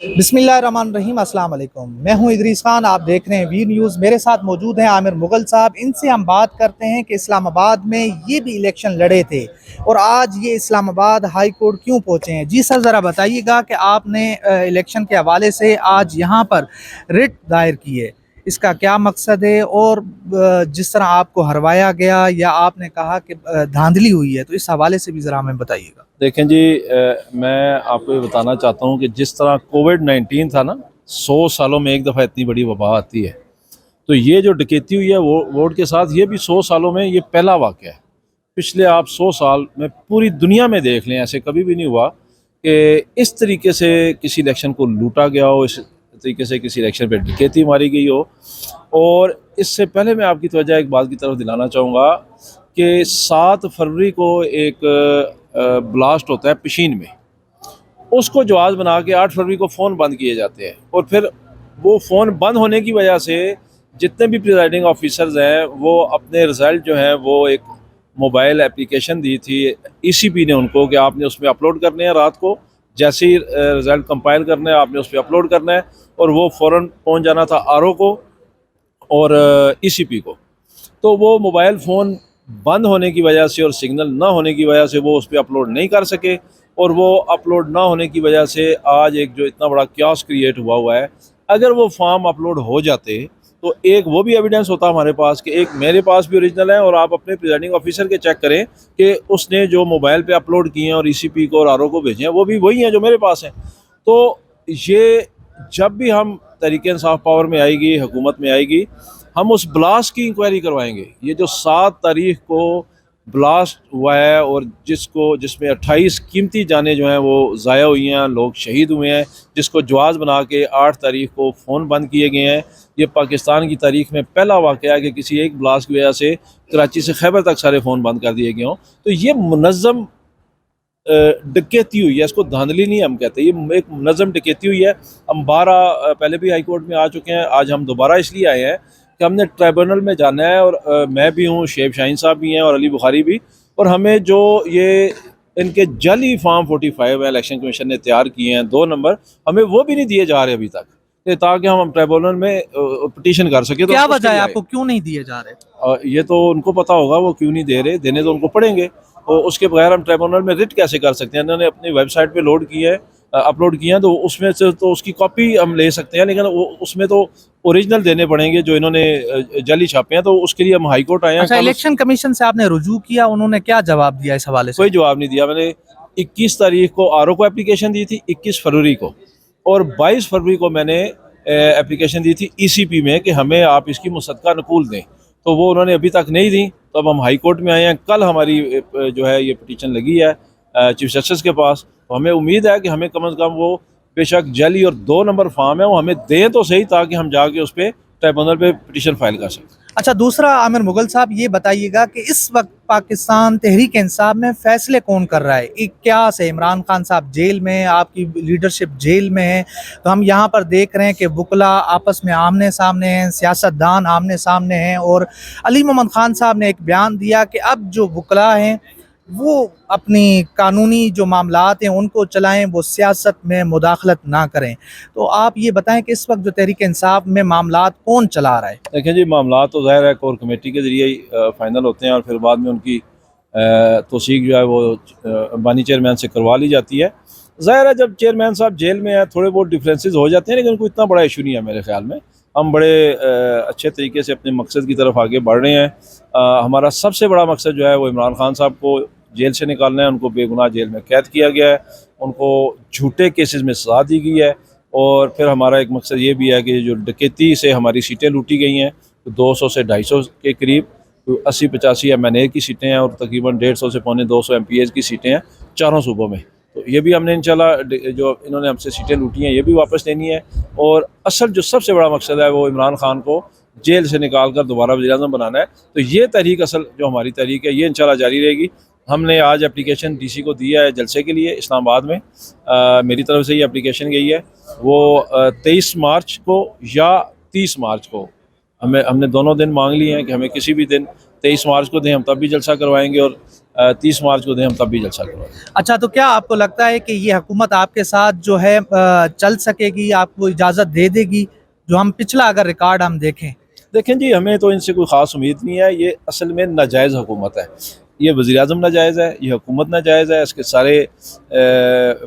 बिस्मिल्लाहिर्रहमानिर्रहीम, अस्सलाम वालेकुम। मैं हूं इदरीस खान, आप देख रहे हैं वी न्यूज़। मेरे साथ मौजूद हैं आमिर मुगल साहब। इनसे हम बात करते हैं कि इस्लामाबाद में ये भी इलेक्शन लड़े थे और आज ये इस्लामाबाद हाई कोर्ट क्यों पहुंचे हैं। जी सर, ज़रा बताइएगा कि आपने इलेक्शन के हवाले से आज यहाँ पर रिट दायर की है, इसका क्या मकसद है और जिस तरह आपको हरवाया गया या आपने कहा कि धांधली हुई है, तो इस हवाले से भी ज़रा हमें बताइएगा। देखें जी, मैं आपको ये बताना चाहता हूँ कि जिस तरह कोविड-19 था ना, 100 सालों में एक दफ़ा इतनी बड़ी वबा आती है, तो ये जो डकैती हुई है वो वोट के साथ, ये भी 100 सालों में ये पहला वाक़या है। पिछले आप 100 साल में पूरी दुनिया में देख लें, ऐसे कभी भी नहीं हुआ कि इस तरीके से किसी इलेक्शन को लूटा गया हो, इस तरीके से किसी इलेक्शन पे डकैती मारी गई हो। और इससे पहले मैं आपकी तवज्जो एक बात की तरफ दिलाना चाहूँगा कि 7 फरवरी को एक ब्लास्ट होता है पिशीन में, उसको जवाब बना के 8 फरवरी को फ़ोन बंद किए जाते हैं। और फिर वो फ़ोन बंद होने की वजह से जितने भी प्रिजाइडिंग ऑफिसर्स हैं वो अपने रिज़ल्ट जो हैं वो एक मोबाइल एप्लीकेशन दी थी ईसीपी ने उनको कि आपने उसमें अपलोड करने हैं। रात को जैसे ही रिज़ल्ट कंपाइल करना है आपने उस पर अपलोड करना है, और वो फ़ौरन पहुंच जाना था आरओ को और ईसीपी को। तो वो मोबाइल फ़ोन बंद होने की वजह से और सिग्नल ना होने की वजह से वो उस पर अपलोड नहीं कर सके, और वो अपलोड ना होने की वजह से आज एक जो इतना बड़ा क्यास क्रिएट हुआ है। अगर वो फॉर्म अपलोड हो जाते तो एक वो भी एविडेंस होता हमारे पास कि एक मेरे पास भी ओरिजिनल है, और आप अपने प्रिजाइडिंग ऑफिसर के चेक करें कि उसने जो मोबाइल पे अपलोड किए हैं और ईसीपी को और आरओ को भेजे हैं वो भी वही हैं जो मेरे पास हैं। तो ये जब भी हम तहरीक इंसाफ पावर में आएगी, हुकूमत में आएगी, हम उस ब्लास्ट की इंक्वायरी करवाएंगे। ये जो 7 तारीख को ब्लास्ट हुआ है और जिसमें 28 कीमती जानें जो हैं वो ज़ाया हुई हैं, लोग शहीद हुए हैं, जिसको जवाज़ बना के 8 तारीख को फ़ोन बंद किए गए हैं। ये पाकिस्तान की तारीख में पहला वाक़या है कि किसी एक ब्लास्ट की वजह से कराची से खैबर तक सारे फ़ोन बंद कर दिए गए हों। तो ये मुनज़्ज़म डकैती हुई है, इसको धांधली नहीं हम कहते, ये एक मुनज़्ज़म डकैती हुई है। हम 12 पहले भी हाई कोर्ट में आ चुके हैं, आज हम दोबारा इसलिए आए हैं कि हमने ट्राइब्यूनल में जाना है, और मैं भी हूँ, शेब शाहीन साहब भी हैं और अली बुखारी भी, और हमें जो ये इनके जाली फॉर्म 45 है इलेक्शन कमीशन ने तैयार किए हैं 2 नंबर, हमें वो भी नहीं दिए जा रहे अभी तक, ताकि हम ट्राइब्यूनल में पिटीशन कर सकें। तो क्या वजह है, आपको क्यों नहीं दिए जा रहे? ये तो उनको पता होगा वो क्यों नहीं दे रहे, देने तो उनको पड़ेंगे, और उसके बगैर हम ट्राइब्यूनल में रिट कैसे कर सकते हैं। इन्होंने अपनी वेबसाइट पे लोड किया है, अपलोड किया है, तो उसमें से तो उसकी कॉपी हम ले सकते हैं, लेकिन उसमें तो ओरिजिनल देने पड़ेंगे जो इन्होंने जाली छापे हैं। तो उसके लिए हम हाई कोर्ट आए हैं। अच्छा, इलेक्शन कमीशन से आपने रुजू किया, उन्होंने क्या जवाब दिया इस हवाले से? कोई जवाब नहीं दिया। मैंने 21 तारीख को आरओ को एप्लीकेशन दी थी, 21 फरवरी को, और 22 फरवरी को मैंने एप्लीकेशन दी थी ईसीपी में कि हमें आप इसकी मुसद्दका नकूल दें, तो वो उन्होंने अभी तक नहीं दी। तो अब हम हाई कोर्ट में आए हैं। कल हमारी जो है ये पिटीशन लगी है चीफ जस्टिस के पास, तो हमें उम्मीद है कि हमें कम से कम वो बेशक जाली और 2 नंबर फॉर्म है वो हमें दें तो सही, ताकि हम जाके उस पर ट्राइब्यूनल पे पिटीशन फाइल कर सकें। अच्छा, दूसरा आमिर मुगल साहब ये बताइएगा कि इस वक्त पाकिस्तान तहरीक इंसाफ में फैसले कौन कर रहा है? क्या से इमरान खान साहब जेल में हैं, आपकी लीडरशिप जेल में है, तो हम यहाँ पर देख रहे हैं कि वकला आपस में आमने सामने हैं, सियासतदान आमने सामने हैं, और अली मोहम्मद खान साहब ने एक बयान दिया कि अब जो वकला हैं वो अपनी कानूनी जो मामलात हैं उनको चलाएं, वो सियासत में मुदाखलत ना करें। तो आप ये बताएं कि इस वक्त जो तहरीक इंसाफ में मामलात कौन चला रहा है? देखें जी, मामलात तो ज़ाहिर है कोर कमेटी के ज़रिए ही फ़ाइनल होते हैं, और फिर बाद में उनकी तौसीक जो है वो बानी चेयरमैन से करवा ली जाती है। ज़ाहिर है जब चेयरमैन साहब जेल में हैं थोड़े बहुत डिफरेंसेस हो जाते हैं, लेकिन कोई इतना बड़ा इशू नहीं है मेरे ख्याल में। हम बड़े अच्छे तरीके से अपने मकसद की तरफ आगे बढ़ रहे हैं। हमारा सबसे बड़ा मकसद जो है वो इमरान खान साहब को जेल से निकालना है। उनको बेगुनाह जेल में कैद किया गया है, उनको झूठे केसेस में सज़ा दी गई है, और फिर हमारा एक मकसद ये भी है कि जो डकैती से हमारी सीटें लूटी गई हैं, तो 200 से 250 के करीब 80-85 MNA की सीटें हैं, और तकरीबन 150 से पौने 200 MPAs की सीटें हैं चारों सूबों में। तो ये भी हमने इंशाल्लाह जो इन्होंने हमसे सीटें लूटी हैं ये भी वापस लेनी है, और असल जो सबसे बड़ा मकसद है वो इमरान खान को जेल से निकाल कर दोबारा वज़ीर-ए-आज़म बनाना है। तो ये तहरीक असल जो हमारी तहरीक है ये इंशाल्लाह जारी रहेगी। हमने आज एप्लीकेशन डीसी को दिया है जलसे के लिए इस्लामाबाद में। मेरी तरफ से ये एप्लीकेशन गई है, वो 23 मार्च को या 30 मार्च को हमने दोनों दिन मांग लिए हैं कि हमें किसी भी दिन 23 मार्च को दें, हम तब भी जलसा करवाएंगे, और 30 मार्च को दें, हम तब भी जलसा करवाएं। अच्छा, तो क्या आपको लगता है कि ये हुकूमत आपके साथ जो है चल सकेगी, आपको इजाज़त दे देगी? जो हम पिछला अगर रिकॉर्ड हम देखें। देखें जी, हमें तो इनसे कोई ख़ास उम्मीद नहीं है। ये असल में नाजायज़ हुकूमत है। ये वज़ीर-ए-आज़म नाजायज़ है, ये हुकूमत नाजायज़ है, इसके सारे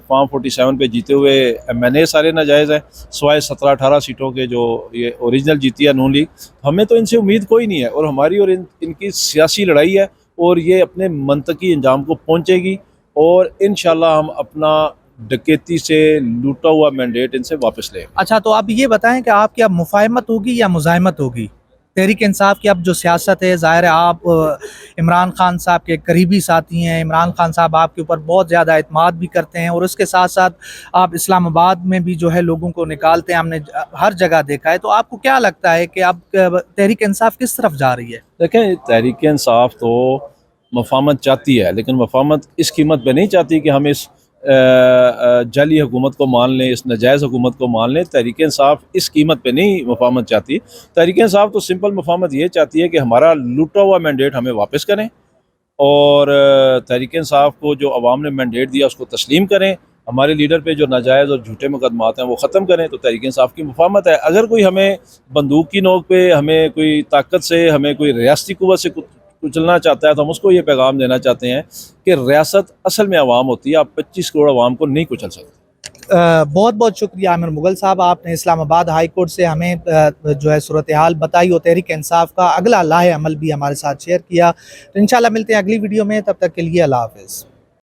फॉर्म 47 पे जीते हुए MNA सारे नाजायज़ हैं, सिवाय 17-18 सीटों के जो ये ओरिजिनल जीती है नून लीग। हमें तो इनसे उम्मीद कोई नहीं है, और हमारी और इनकी सियासी लड़ाई है, और ये अपने मंतकी अंजाम को पहुँचेगी, और इंशाल्लाह हम अपना डकैती से लूटा हुआ मैंडेट इनसे वापस लेंगे। अच्छा, तो आप ये बताएं कि आपकी अब मुफाहमत होगी या मुज़ाहमत होगी? तहरीक इंसाफ की अब जो सियासत है, ज़ाहिर है आप इमरान खान साहब के करीबी साथी हैं, इमरान खान साहब आपके ऊपर बहुत ज़्यादा एतमाद भी करते हैं, और उसके साथ साथ आप इस्लामाबाद में भी जो है लोगों को निकालते हैं, हमने हर जगह देखा है। तो आपको क्या लगता है कि अब तहरीक इंसाफ किस तरफ जा रही है? देखें, तहरीक इंसाफ तो मफाहमत चाहती है, लेकिन मफाहमत इस कीमत पे नहीं चाहती कि हम इस जाली हुकूमत को मान लें, इस नाजायज़ हुकूमत को मान लें। तहरीक इंसाफ इस कीमत पे नहीं मफाहमत चाहती। तहरीक इंसाफ तो सिंपल मफाहमत ये चाहती है कि हमारा लूटा हुआ मैंडेट हमें वापस करें, और तहरीक इंसाफ को जो अवाम ने मैंडेट दिया उसको तस्लीम करें, हमारे लीडर पे जो नाजायज़ और झूठे मुकदमात हैं वो ख़त्म करें। तो तहरीक इंसाफ की मुफाहमत है। अगर कोई हमें बंदूक की नोक पे, हमें कोई ताकत से, हमें कोई रियासती कुव्वत से कुचलना चाहता है, तो हम उसको ये पैगाम देना चाहते हैं कि रियासत असल में अवाम होती है, आप 25 करोड़ अवाम को नहीं कुचल सकते। बहुत बहुत शुक्रिया आमिर मुगल साहब, आपने इस्लामाबाद हाई कोर्ट से हमें जो है सूरत हाल बताई और तहरीक इंसाफ का अगला लाहे अमल भी हमारे साथ शेयर किया। तो इंशाल्लाह मिलते हैं अगली वीडियो में, तब तक के लिए अल्लाह हाफ़िज़।